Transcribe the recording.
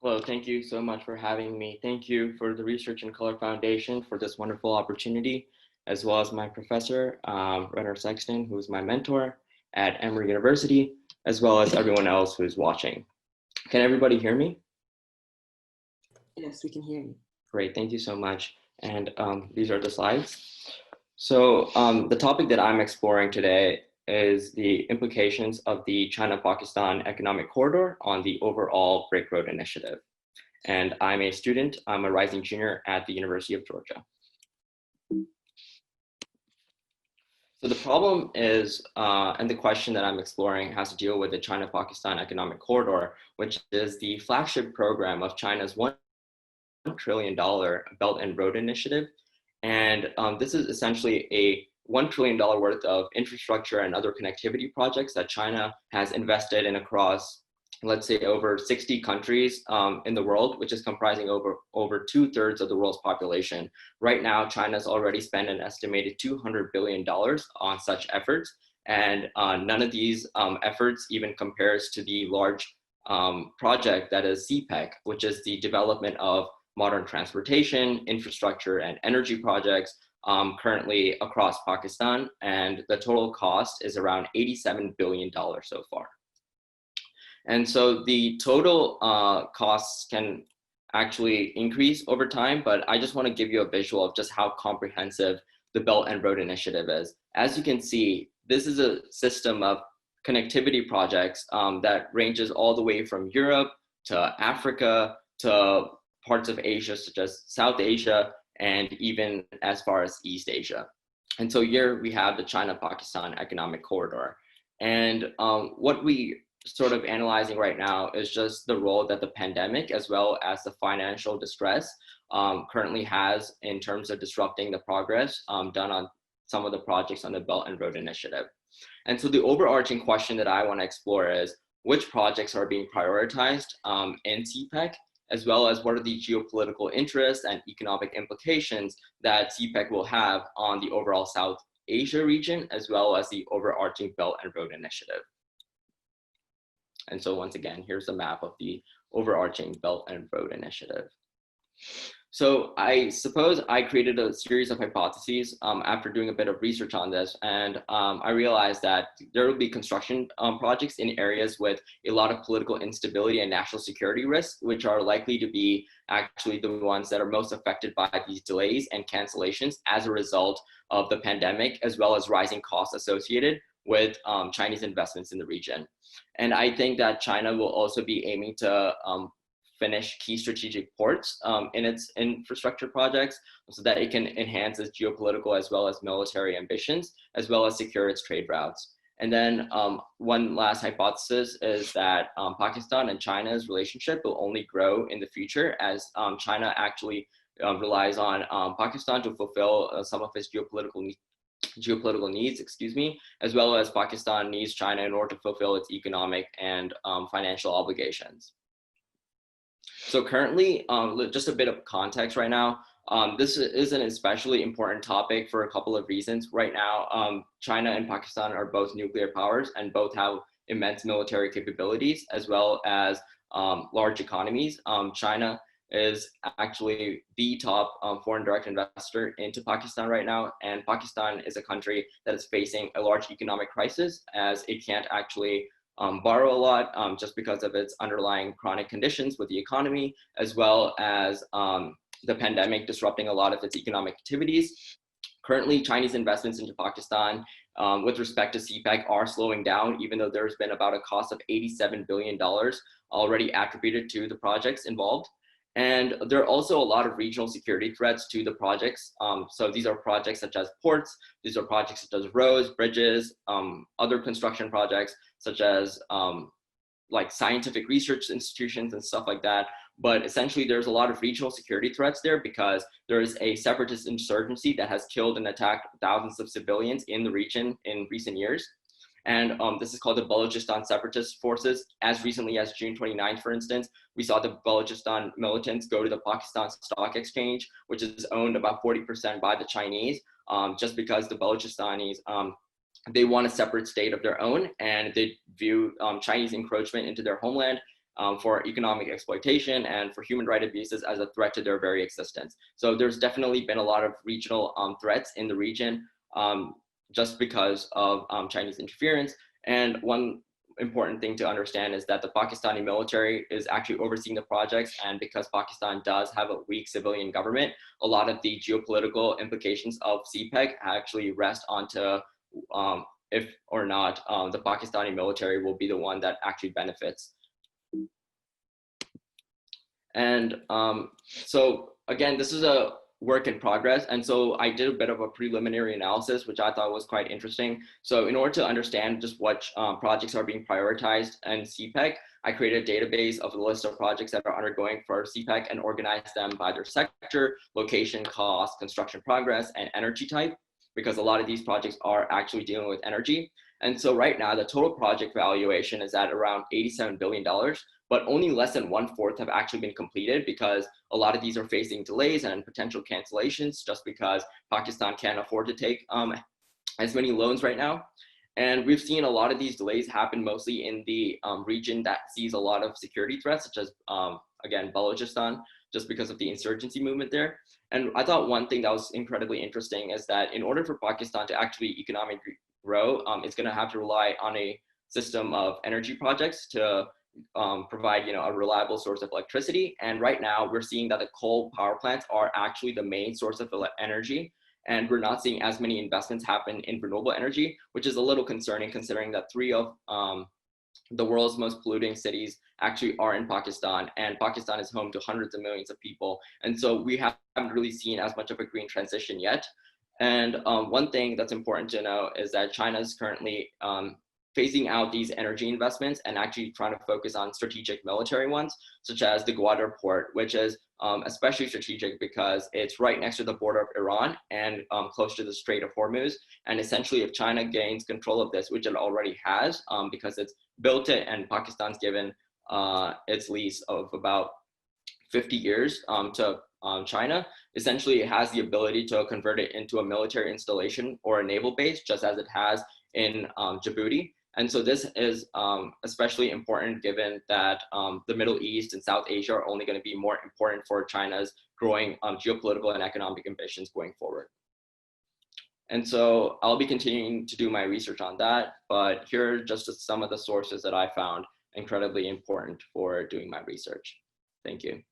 Hello, thank you so much for having me. Thank you for the Research in Color Foundation for this wonderful opportunity, as well as my professor, Renner Sexton, who is my mentor at Emory University, as well as everyone else who's watching. Can everybody hear me? Yes, we can hear you. Great, thank you so much. And these are the slides. So the topic that I'm exploring today is the implications of the China-Pakistan Economic Corridor on the overall Brick Road Initiative. And I'm a student, I'm a rising junior at the University of Georgia. So the problem is, and the question that I'm exploring has to deal with the China-Pakistan Economic Corridor, which is the flagship program of China's $1 trillion Belt and Road Initiative. And this is essentially a $1 trillion worth of infrastructure and other connectivity projects that China has invested in across, let's say, over 60 countries in the world, which is comprising over 2/3 of the world's population. Right now, China's already spent an estimated $200 billion on such efforts. And none of these efforts even compares to the large project that is CPEC, which is the development of modern transportation, infrastructure, and energy projects currently across Pakistan. And the total cost is around $87 billion so far. And so the total costs can actually increase over time, but I just want to give you a visual of just how comprehensive the Belt and Road Initiative is. As you can see, this is a system of connectivity projects that ranges all the way from Europe to Africa to parts of Asia, such as South Asia, and even as far as East Asia. And so here we have the China-Pakistan Economic Corridor. And what we sort of analyzing right now is just the role that the pandemic, as well as the financial distress, currently has in terms of disrupting the progress done on some of the projects on the Belt and Road Initiative. And so the overarching question that I want to explore is which projects are being prioritized in CPEC, as well as what are the geopolitical interests and economic implications that CPEC will have on the overall South Asia region, as well as the overarching Belt and Road Initiative. And so once again, here's the map of the overarching Belt and Road Initiative. So I suppose I created a series of hypotheses after doing a bit of research on this, and I realized that there will be construction projects in areas with a lot of political instability and national security risks, which are likely to be actually the ones that are most affected by these delays and cancellations as a result of the pandemic, as well as rising costs associated with Chinese investments in the region. And I think that China will also be aiming to finish key strategic ports in its infrastructure projects so that it can enhance its geopolitical as well as military ambitions, as well as secure its trade routes. And then one last hypothesis is that Pakistan and China's relationship will only grow in the future as China actually relies on Pakistan to fulfill some of its geopolitical needs, as well as Pakistan needs China in order to fulfill its economic and financial obligations. So currently, just a bit of context right now, this is an especially important topic for a couple of reasons. Right now, China and Pakistan are both nuclear powers and both have immense military capabilities as well as large economies. China is actually the top foreign direct investor into Pakistan right now. And Pakistan is a country that is facing a large economic crisis as it can't actually borrow a lot just because of its underlying chronic conditions with the economy, as well as the pandemic disrupting a lot of its economic activities. Currently, Chinese investments into Pakistan with respect to CPEC are slowing down, even though there's been about a cost of $87 billion already attributed to the projects involved. And there are also a lot of regional security threats to the projects. So these are projects such as ports, these are projects such as roads, bridges, other construction projects such as like scientific research institutions and stuff like that. But essentially there's a lot of regional security threats there because there is a separatist insurgency that has killed and attacked thousands of civilians in the region in recent years. And this is called the Balochistan Separatist Forces. As recently as June 29th, for instance, we saw the Balochistan militants go to the Pakistan Stock Exchange, which is owned about 40% by the Chinese, just because the Balochistanis, they want a separate state of their own, and they view Chinese encroachment into their homeland for economic exploitation and for human rights abuses as a threat to their very existence. So there's definitely been a lot of regional threats in the region just because of Chinese interference. And one important thing to understand is that the Pakistani military is actually overseeing the projects, and because Pakistan does have a weak civilian government, a lot of the geopolitical implications of CPEC actually rest onto if or not the Pakistani military will be the one that actually benefits. And so again, this is a work in progress. And so I did a bit of a preliminary analysis, which I thought was quite interesting. So in order to understand just what projects are being prioritized in CPEC, I created a database of a list of projects that are undergoing for CPEC and organized them by their sector, location, cost, construction progress, and energy type, because a lot of these projects are actually dealing with energy. And so right now, the total project valuation is at around $87 billion, but only less than 1/4 have actually been completed because a lot of these are facing delays and potential cancellations just because Pakistan can't afford to take as many loans right now. And we've seen a lot of these delays happen mostly in the region that sees a lot of security threats, such as, again, Balochistan, just because of the insurgency movement there. And I thought one thing that was incredibly interesting is that in order for Pakistan to actually economically grow, it's going to have to rely on a system of energy projects to provide a reliable source of electricity. And right now we're seeing that the coal power plants are actually the main source of energy, and we're not seeing as many investments happen in renewable energy, which is a little concerning considering that 3 of the world's most polluting cities actually are in Pakistan, and Pakistan is home to hundreds of millions of people. And so we haven't really seen as much of a green transition yet. And one thing that's important to know is that China is currently phasing out these energy investments and actually trying to focus on strategic military ones, such as the Gwadar port, which is especially strategic because it's right next to the border of Iran and close to the Strait of Hormuz. And essentially, if China gains control of this, which it already has, because it's built it and Pakistan's given its lease of about 50 years to China, essentially it has the ability to convert it into a military installation or a naval base, just as it has in Djibouti. And so this is especially important given that the Middle East and South Asia are only going to be more important for China's growing geopolitical and economic ambitions going forward. And so I'll be continuing to do my research on that, but here are just some of the sources that I found incredibly important for doing my research. Thank you.